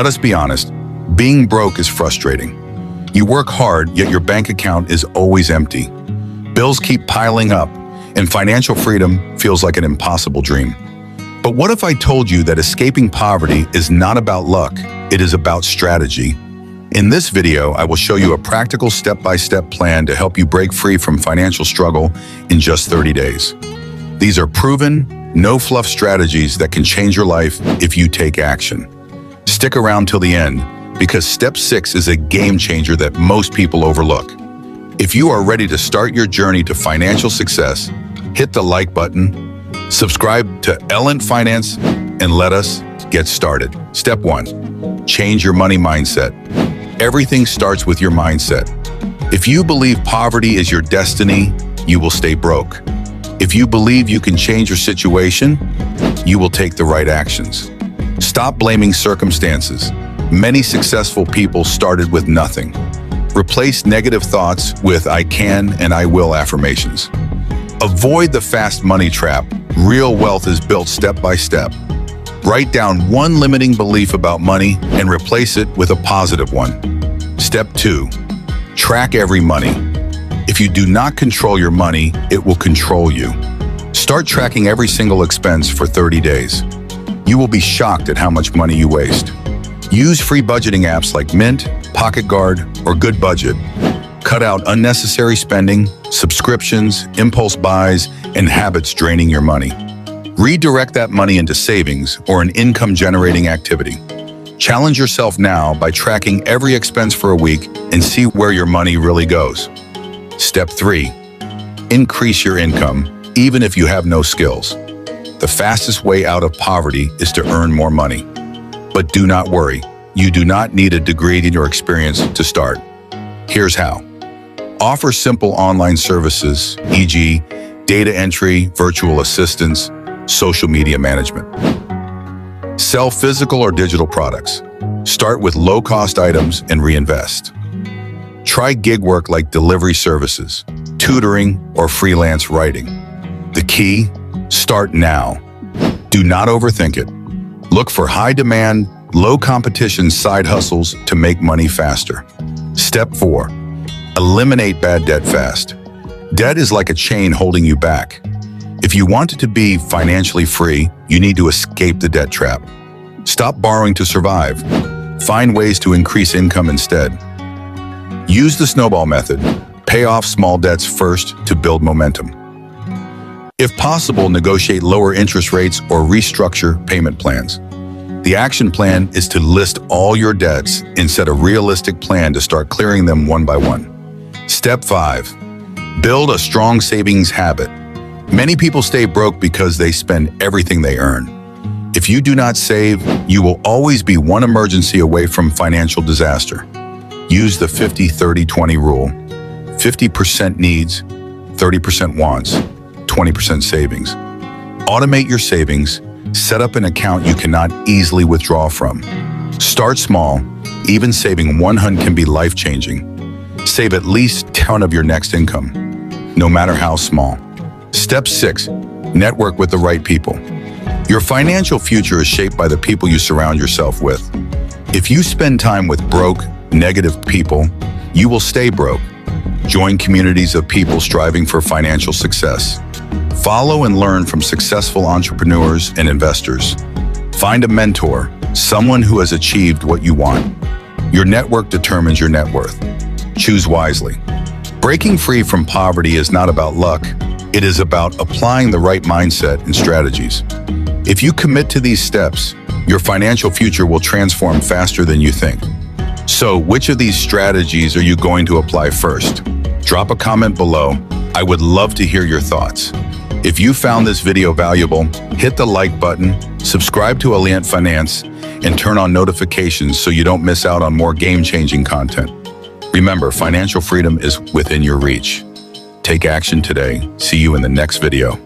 Let us be honest, being broke is frustrating. You work hard, yet your bank account is always empty. Bills keep piling up, and financial freedom feels like an impossible dream. But what if I told you that escaping poverty is not about luck, it is about strategy? In this video, I will show you a practical step-by-step plan to help you break free from financial struggle in just 30 days. These are proven, no-fluff strategies that can change your life if you take action. Stick around till the end, because step 6 is a game changer that most people overlook. If you are ready to start your journey to financial success, hit the like button, subscribe to Ellen Finance, and let us get started. Step 1, change your money mindset. Everything starts with your mindset. If you believe poverty is your destiny, you will stay broke. If you believe you can change your situation, you will take the right actions. Stop blaming circumstances. Many successful people started with nothing. Replace negative thoughts with I can and I will affirmations. Avoid the fast money trap. Real wealth is built step by step. Write down one limiting belief about money and replace it with a positive one. Step 2, track every money. If you do not control your money, it will control you. Start tracking every single expense for 30 days. You will be shocked at how much money you waste. Use free budgeting apps like Mint, Pocket Guard, or Good Budget. Cut out unnecessary spending, subscriptions, impulse buys, and habits draining your money. Redirect that money into savings or an income-generating activity. Challenge yourself now by tracking every expense for a week and see where your money really goes. Step 3, increase your income, even if you have no skills. The fastest way out of poverty is to earn more money. But do not worry, you do not need a degree in your experience to start. Here's how. Offer simple online services, e.g., data entry, virtual assistants, social media management. Sell physical or digital products. Start with low-cost items and reinvest. Try gig work like delivery services, tutoring, or freelance writing. The key, start now. Do not overthink it. Look for high-demand, low-competition side hustles to make money faster. Step 4, eliminate bad debt fast. Debt is like a chain holding you back. If you want to be financially free, you need to escape the debt trap. Stop borrowing to survive. Find ways to increase income instead. Use the snowball method. Pay off small debts first to build momentum. If possible, negotiate lower interest rates or restructure payment plans. The action plan is to list all your debts and set a realistic plan to start clearing them one by one. Step 5, build a strong savings habit. Many people stay broke because they spend everything they earn. If you do not save, you will always be one emergency away from financial disaster. Use the 50-30-20 rule. 50% needs, 30% wants, 20% savings. Automate your savings. Set up an account you cannot easily withdraw from. Start small. Even saving $100 can be life-changing. Save at least 10% of your next income, no matter how small. Step 6, network with the right people. Your financial future is shaped by the people you surround yourself with. If you spend time with broke, negative people, you will stay broke. Join communities of people striving for financial success. Follow and learn from successful entrepreneurs and investors. Find a mentor, someone who has achieved what you want. Your network determines your net worth. Choose wisely. Breaking free from poverty is not about luck. It is about applying the right mindset and strategies. If you commit to these steps, your financial future will transform faster than you think. So, which of these strategies are you going to apply first? Drop a comment below. I would love to hear your thoughts. If you found this video valuable, hit the like button, subscribe to Ellen Finance, and turn on notifications so you don't miss out on more game-changing content. Remember, financial freedom is within your reach. Take action today. See you in the next video.